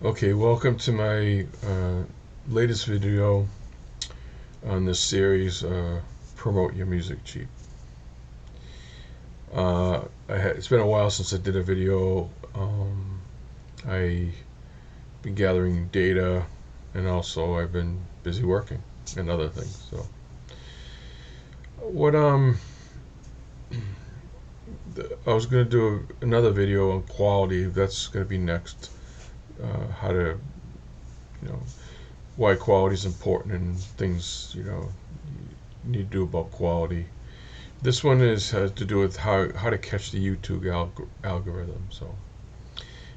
Okay, welcome to my latest video on this series, Promote Your Music Cheap. It's been a while since I did a video. I've been gathering data, and also I've been busy working and other things. So, what I was going to do another video on quality. That's going to be next. How to, you know, why quality is important and things you need to do about quality. This one has to do with how to catch the YouTube algorithm. So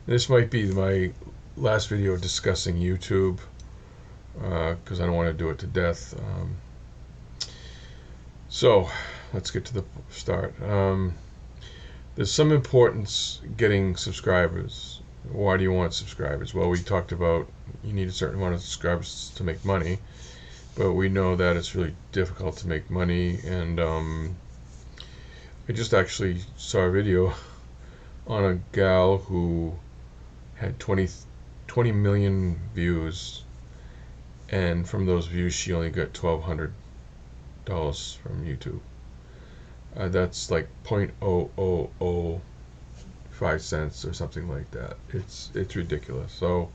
this might be my last video discussing YouTube because I don't want to do it to death. So let's get to the start. There's some importance getting subscribers. Why do you want subscribers? Well, we talked about you need a certain amount of subscribers to make money, but we know that it's really difficult to make money. And I just actually saw a video on a gal who had 20 million views, and from those views she only got $1,200 from YouTube. That's like 0.0005 cents or something like that. It's ridiculous. So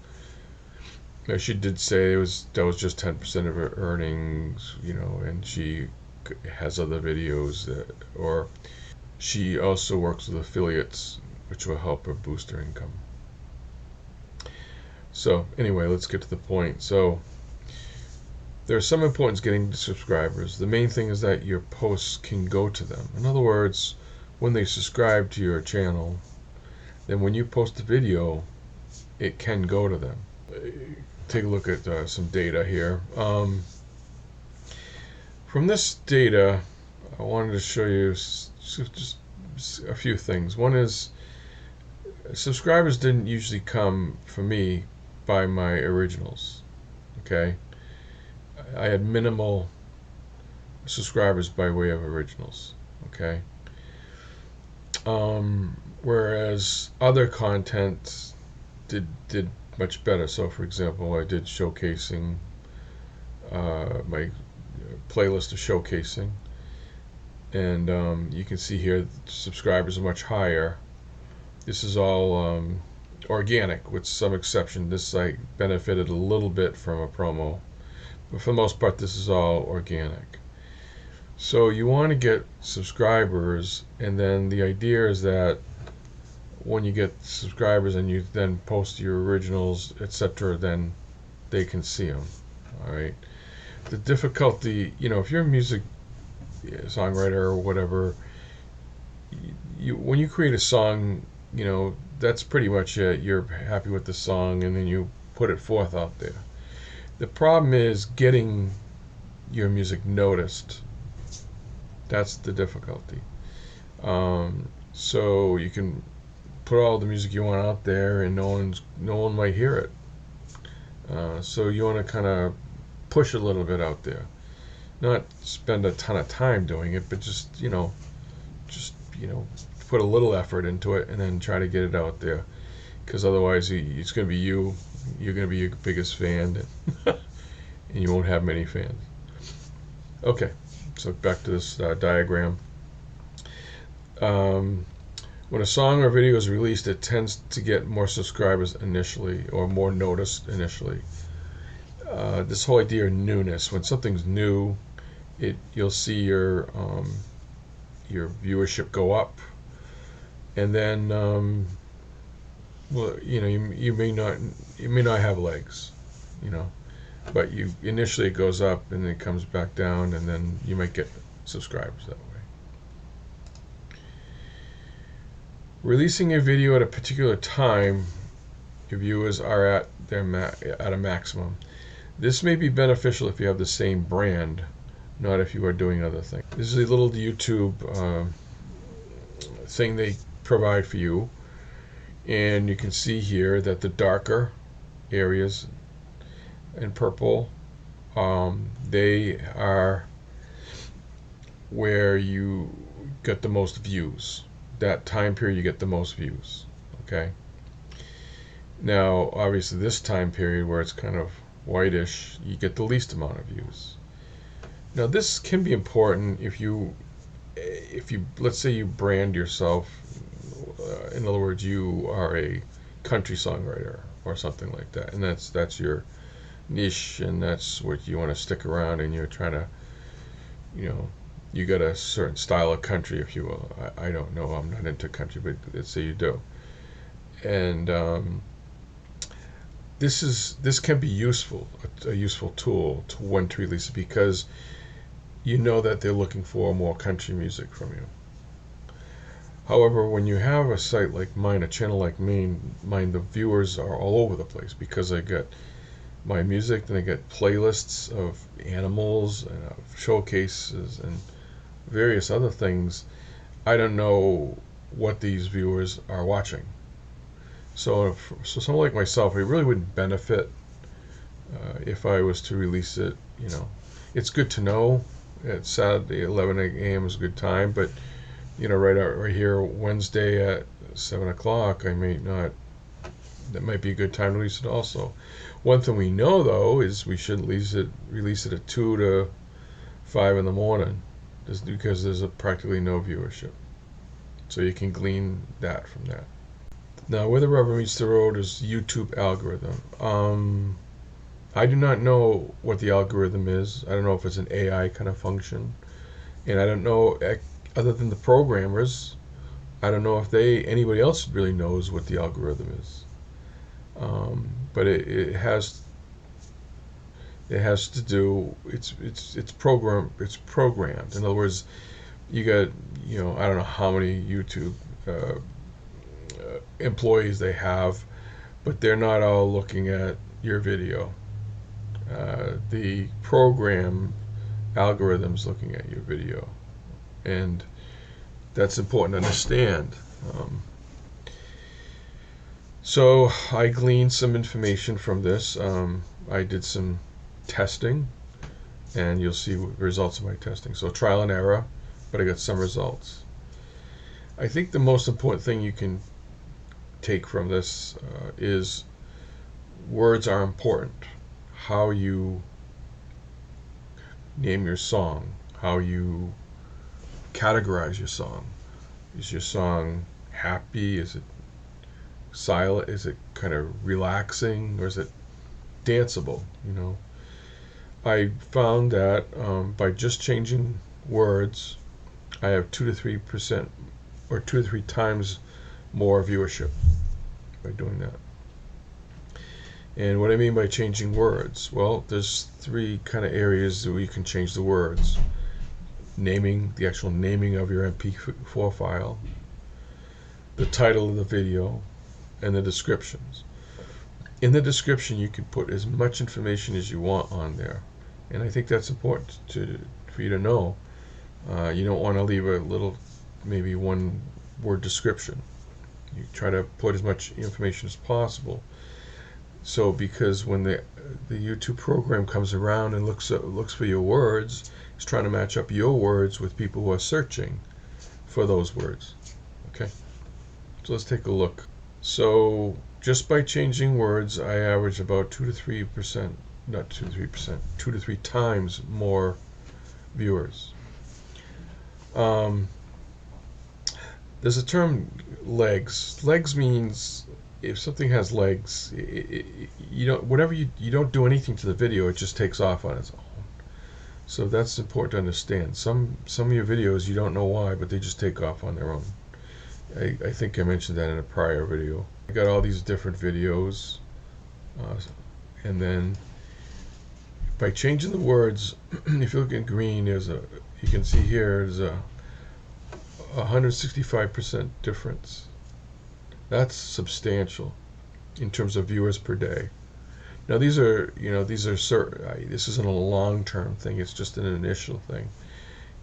she did say that was just 10% of her earnings, and she has other videos or she also works with affiliates, which will help her boost her income. So anyway, let's get to the point. So there's some importance getting subscribers. The main thing is that your posts can go to them. In other words, when they subscribe to your channel, then when you post a video, it can go to them. Take a look at some data here. From this data, I wanted to show you just a few things. One is subscribers didn't usually come for me by my originals. Okay, I had minimal subscribers by way of originals. Okay, whereas other content did much better. So, for example, I did showcasing, my playlist of showcasing, and you can see here subscribers are much higher. This is all organic, with some exception. This site benefited a little bit from a promo, but for the most part, this is all organic. So you want to get subscribers, and then the idea is that when you get subscribers and you then post your originals, etc., then they can see them. All right. The difficulty, if you're a music songwriter or whatever, when you create a song, that's pretty much it. You're happy with the song, and then you put it forth out there. The problem is getting your music noticed. That's the difficulty. So you can put all the music you want out there, and no one might hear it. So you want to kind of push a little bit out there, not spend a ton of time doing it, but just put a little effort into it, and then try to get it out there. Because otherwise, it's going to be you're going to be your biggest fan, and you won't have many fans. Okay, so back to this diagram. When a song or video is released, it tends to get more subscribers initially, or more noticed initially. This whole idea of newness. When something's new, you'll see your viewership go up, and then you may not have legs, but initially it goes up and then it comes back down, and then you might get subscribers that way. Releasing a video at a particular time, your viewers are at a maximum. This may be beneficial if you have the same brand, not if you are doing other things. This is a little YouTube thing they provide for you, and you can see here that the darker areas in purple, they are where you get the most views. That time period you get the most views. Okay, Now, obviously, this time period where it's kind of whitish, you get the least amount of views. Now, this can be important if you let's say you brand yourself. In other words, you are a country songwriter or something like that, and that's your niche, and that's what you want to stick around, and you're trying to, you know, you got a certain style of country, if you will. I don't know, I'm not into country, but let's say you do. And this can be useful, a useful tool to when to release it, because you know that they're looking for more country music from you. However, when you have a site like mine, a channel like mine, the viewers are all over the place because I got my music, then I get playlists of animals and of showcases and various other things. I don't know what these viewers are watching. So someone like myself, it really wouldn't benefit if I was to release it. It's good to know. It's Saturday, 11 a.m. is a good time, but right here, Wednesday at 7 o'clock, I may not. That might be a good time to release it also. One thing we know though is we should release it at 2 to 5 in the morning, just because there's practically no viewership. So you can glean that from that. Now, where the rubber meets the road is YouTube algorithm. I do not know what the algorithm is. I don't know if it's an AI kind of function, and I don't know, other than the programmers, I don't know if anybody else really knows what the algorithm is. But it has to do. It's programmed. In other words, you got, I don't know how many YouTube employees they have, but they're not all looking at your video. The program algorithm's looking at your video, and that's important to understand. So I gleaned some information from this. I did some testing, and you'll see results of my testing. So trial and error, but I got some results. I think the most important thing you can take from this is words are important. How you name your song, how you categorize your song. Is your song happy? Is it silent? Is it kind of relaxing, or is it danceable? I found that by just changing words, I have 2 to 3% or 2 to 3 times more viewership by doing that. And what I mean by changing words, well, there's 3 kind of areas where you can change the words. The actual naming of your MP4 file, the title of the video, and the descriptions. In the description, you can put as much information as you want on there, and I think that's important for you to know. You don't want to leave a little, maybe 1-word description. You try to put as much information as possible. So, because when the YouTube program comes around and looks for your words, it's trying to match up your words with people who are searching for those words. Okay, so let's take a look. So just by changing words, I average about 2 to 3%, not 2 to 3%, 2 to 3 times more viewers. There's a term, legs. Legs means if something has legs, you don't do anything to the video, it just takes off on its own. So that's important to understand. Some of your videos, you don't know why, but they just take off on their own. I think I mentioned that in a prior video. I got all these different videos, and then by changing the words, if you look in green, you can see here there's a 165% difference. That's substantial in terms of viewers per day. Now this isn't a long-term thing. It's just an initial thing,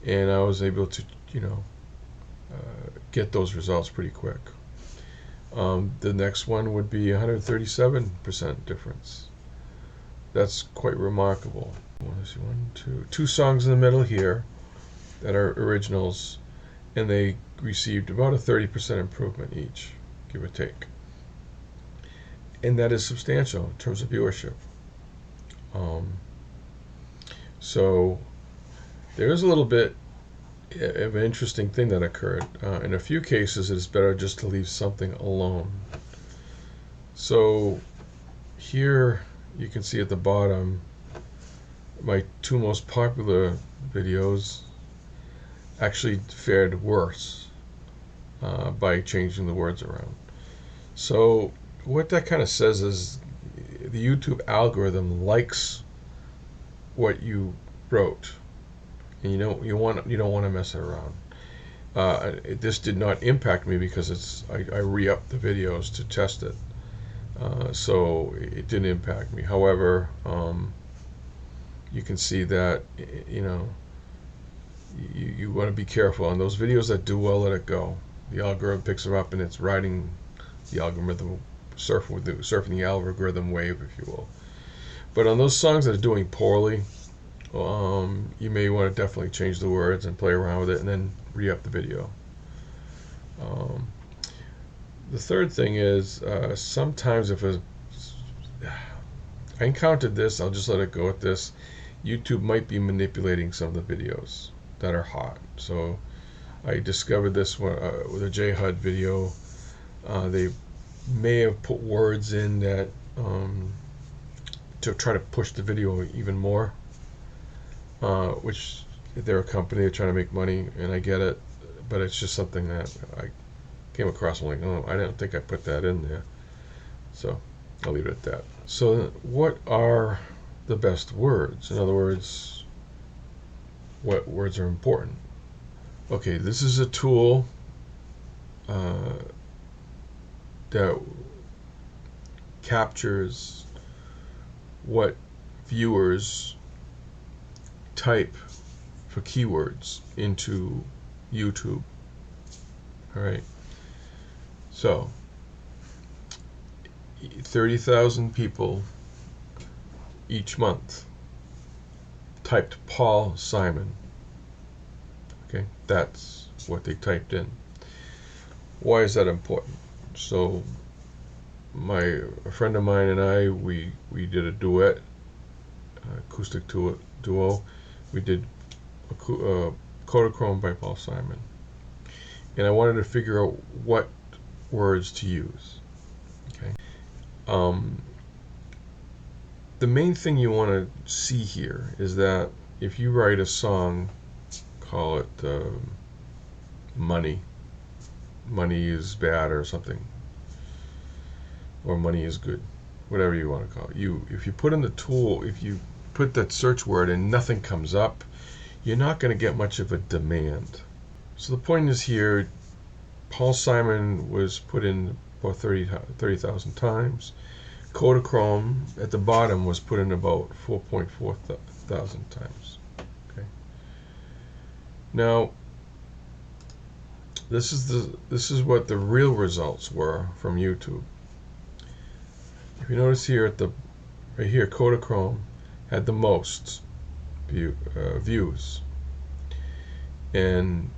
and I was able to get those results pretty quick. The next one would be 137% difference. That's quite remarkable. Two songs in the middle here that are originals, and they received about a 30% improvement each, give or take. and that is substantial in terms of viewership. Um, so there's a little bit of an interesting thing that occurred. In a few cases, it is better just to leave something alone. So here you can see at the bottom my two most popular videos actually fared worse by changing the words around. So what that kind of says is the YouTube algorithm likes what you wrote, and you don't want to mess it around. This did not impact me because I re-upped the videos to test it, so it didn't impact me. However, you can see that you want to be careful on those videos that do well. Let it go. The algorithm picks them up and it's riding the algorithm, surfing the algorithm wave, if you will. But on those songs that are doing poorly, you may want to definitely change the words and play around with it and then re-up the video. The third thing is sometimes if I encountered this, I'll just let it go at this. YouTube might be manipulating some of the videos that are hot. So I discovered this one with a JHUD video. They may have put words in that to try to push the video even more, which they're a company, they're trying to make money, and I get it, but it's just something that I came across and I'm like, oh, I don't think I put that in there. So I'll leave it at that. So what are the best words? In other words, what words are important? Okay, this is a tool that captures what viewers type for keywords into YouTube. All right. So 30,000 people each month typed Paul Simon. Okay, that's what they typed in. Why is that important? So a friend of mine and I, we did a duet, acoustic duo. We did Kodachrome by Paul Simon, and I wanted to figure out what words to use. Okay. The main thing you want to see here is that if you write a song, call it money is bad or something, or money is good, whatever you want to call it. If you put in the tool, if you put that search word and nothing comes up, you're not going to get much of a demand. So the point is here, Paul Simon was put in about 30,000 times. Kodachrome at the bottom was put in about 4.4 thousand times. Okay. Now, this is what the real results were from YouTube. If you notice here right here, Kodachrome had the most views, and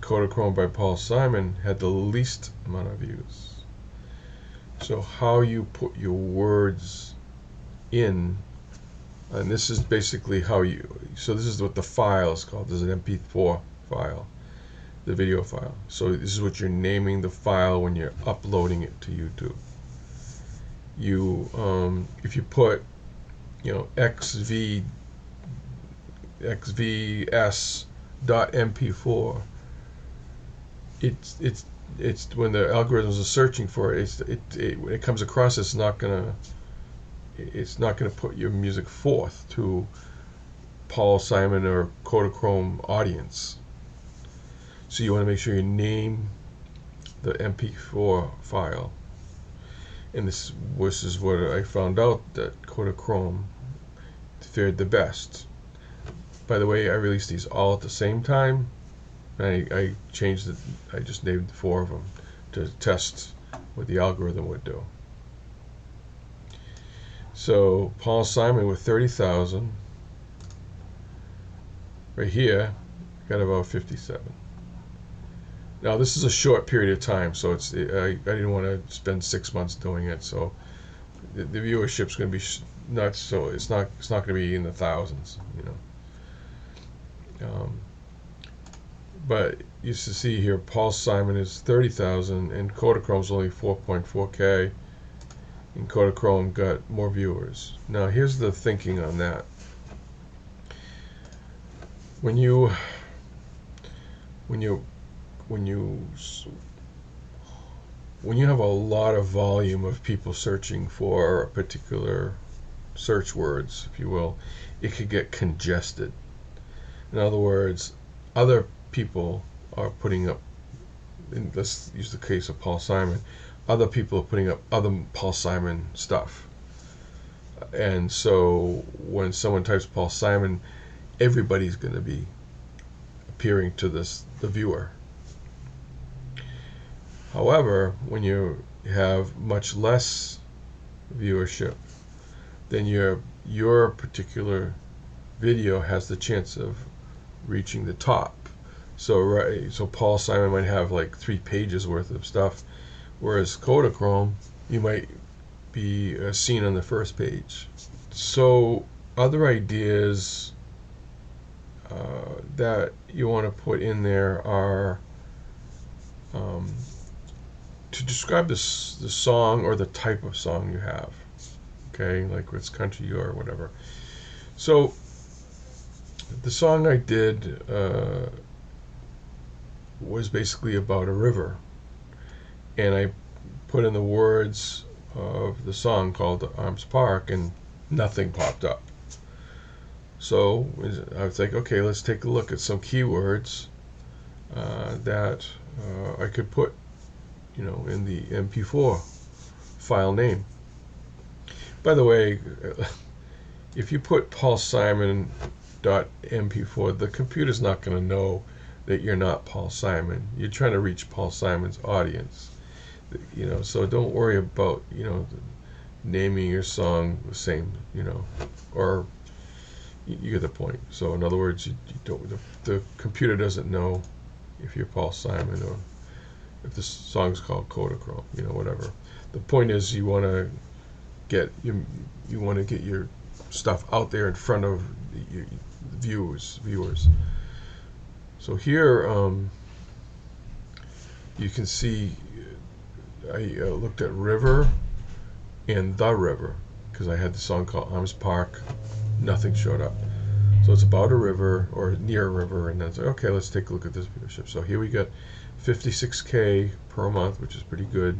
Kodachrome by Paul Simon had the least amount of views. So how you put your words in, and this is basically so this is what the file is called. This is an MP4 file, the video file. So this is what you're naming the file when you're uploading it to YouTube. If you put, xvs.mp4, it's when the algorithms are searching for it, when it comes across, it's not gonna put your music forth to Paul Simon or Kodachrome audience. So you want to make sure you name the MP4 file. And this is what I found out, that Kodachrome fared the best. By the way, I released these all at the same time. I changed it. I just named 4 of them to test what the algorithm would do. So Paul Simon with 30,000. Right here, got about 57. Now this is a short period of time, so I didn't want to spend 6 months doing it. So the viewership's going to be not so. It's not going to be in the thousands, you know. But you see here, Paul Simon is 30,000, and Kodachrome's only 4.4K, and Kodachrome got more viewers. Now here's the thinking on that. When you have a lot of volume of people searching for a particular search words, if you will, it could get congested. In other words, other people are putting up, let's use the case of Paul Simon, other people are putting up other Paul Simon stuff. And so when someone types Paul Simon, everybody's going to be appearing to the viewer. However, when you have much less viewership, then your particular video has the chance of reaching the top. So Paul Simon might have like 3 pages worth of stuff, whereas Kodachrome, you might be seen on the first page. So other ideas that you want to put in there are to describe the song or the type of song you have. Okay, like it's country or whatever. So the song I did was basically about a river, and I put in the words of the song called Arms Park, and nothing popped up. So I was like, okay, let's take a look at some keywords that I could put, in the MP4 file name. By the way, if you put Paul Simon .mp4, the computer's not going to know that you're not Paul Simon. You're trying to reach Paul Simon's audience, so don't worry about naming your song the same, or you get the point. So in other words, you don't, the computer doesn't know if you're Paul Simon or if the song's called Kodachrome, whatever. The point is you want to get your stuff out there in front of your viewers. So here you can see I looked at river and the river because I had the song called Arms Park. Nothing showed up. So it's about a river or near a river, and then it's like, okay, let's take a look at this viewership. So here we got 56K per month, which is pretty good.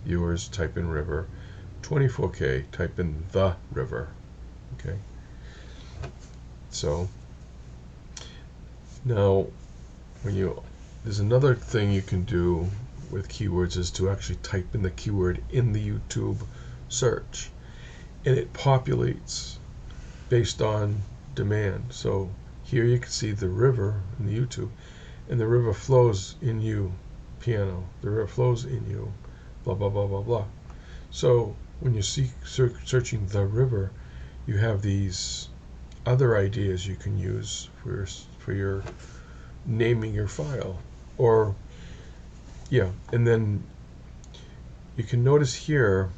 Viewers, type in river. 24K, type in the river. Okay. So now there's another thing you can do with keywords is to actually type in the keyword in the YouTube search, and it populates based on demand. So here you can see the river in the YouTube, and the river flows in you, piano. The river flows in you, blah blah blah blah blah. So when you see searching the river, you have these other ideas you can use for your naming your file, and then you can notice here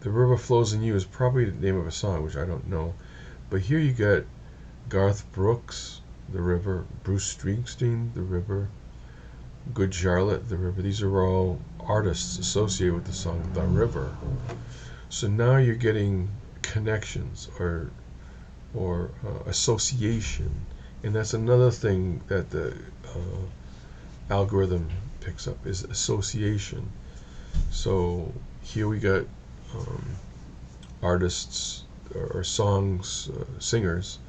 the river flows in you is probably the name of a song, which I don't know, but here you get Garth Brooks, the river, Bruce Springsteen, the river, Good Charlotte, the river. These are all artists associated with the song The River. So now you're getting connections or association, and that's another thing that the algorithm picks up is association. So here we got artists or songs, singers,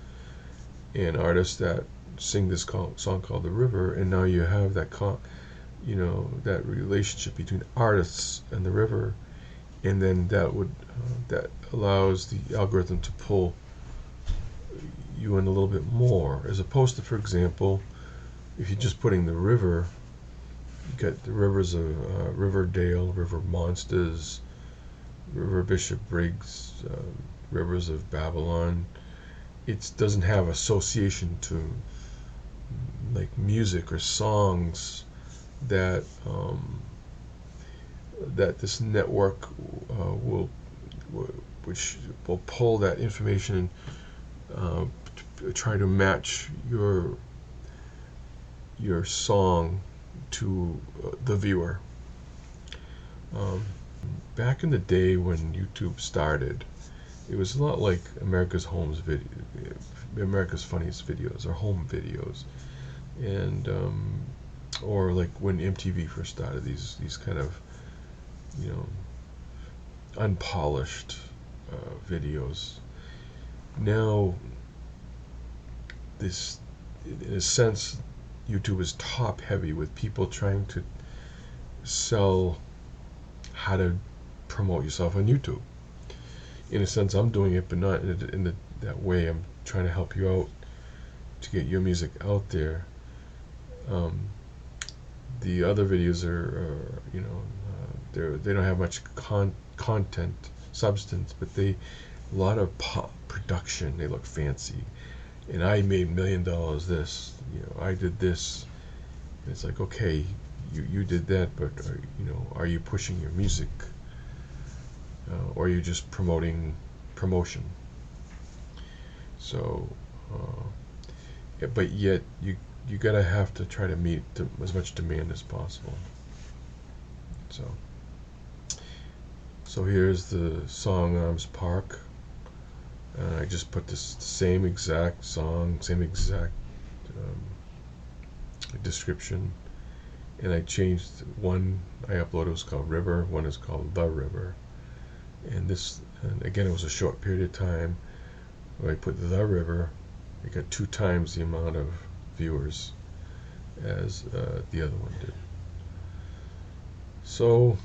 and artists that sing this song called The River, and now you have that that relationship between artists and the river, and then that allows the algorithm to pull you in a little bit more, as opposed to, for example, if you're just putting the river, you got the rivers of Riverdale, River Monsters, River Bishop Briggs, Rivers of Babylon. It doesn't have association to like music or songs that that this network which will pull that information and try to match your song to the viewer. Back in the day when YouTube started, it was a lot like America's Funniest Videos or home videos, and or like when MTV first started, these kind of, you know, unpolished videos. Now, this, in a sense, YouTube is top heavy with people trying to sell how to promote yourself on YouTube. In a sense, I'm doing it, but not in that way. I'm trying to help you out to get your music out there. The other videos are you know, they don't have much content, substance, but a lot of production. They look fancy, and I made $1 million this. You know, I did this. And it's like, okay, you did that, but you know, are you pushing your music, or are you just promotion? So, but yet you gotta have to try to meet as much demand as possible. So here's the song Arms Park. I just put this same exact song, same exact description, and I changed one. I uploaded, was called River, one is called The River, and again, it was a short period of time. When I put The River, it got 2 times the amount of viewers as the other one did. So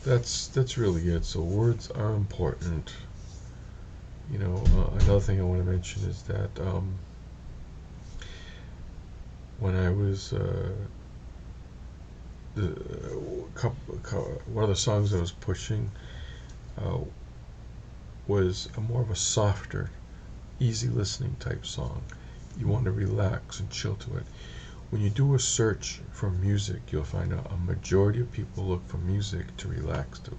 that's really it. So words are important. You know, another thing I want to mention is that when I was one of the songs I was pushing was more of a softer, easy listening type song. You want to relax and chill to it. When you do a search for music, you'll find out a majority of people look for music to relax to.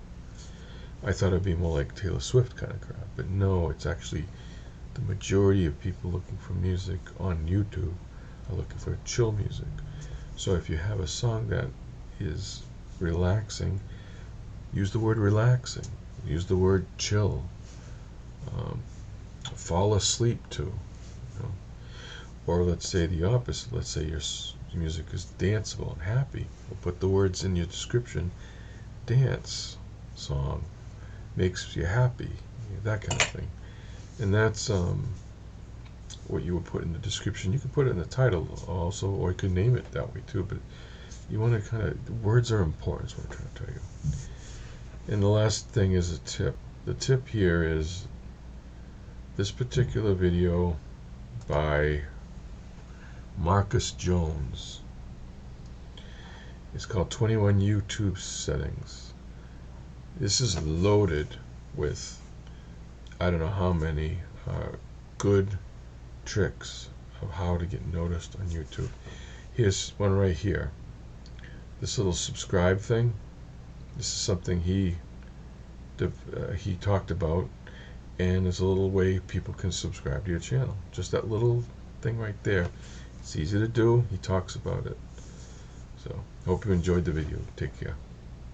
I thought it'd be more like Taylor Swift kind of crap, but no, it's actually the majority of people looking for music on YouTube are looking for chill music. So if you have a song that is relaxing, use the word relaxing, use the word chill, fall asleep to, you know. Or let's say the opposite. Let's say your music is danceable and happy. We'll put the words in your description. Dance song makes you happy, you know, that kind of thing. And that's what you would put in the description. You can put it in the title also, or you can name it that way too. But you want to kind of, words are important, is what I'm trying to tell you. And the last thing is a tip. The tip here is this particular video by Marcus Jones. It's called 21 YouTube Settings. This is loaded with I don't know how many good tricks of how to get noticed on YouTube. Here's one right here. This little subscribe thing. This is something he talked about, and it's a little way people can subscribe to your channel. Just that little thing right there. It's easy to do. He talks about it. So, hope you enjoyed the video. Take care.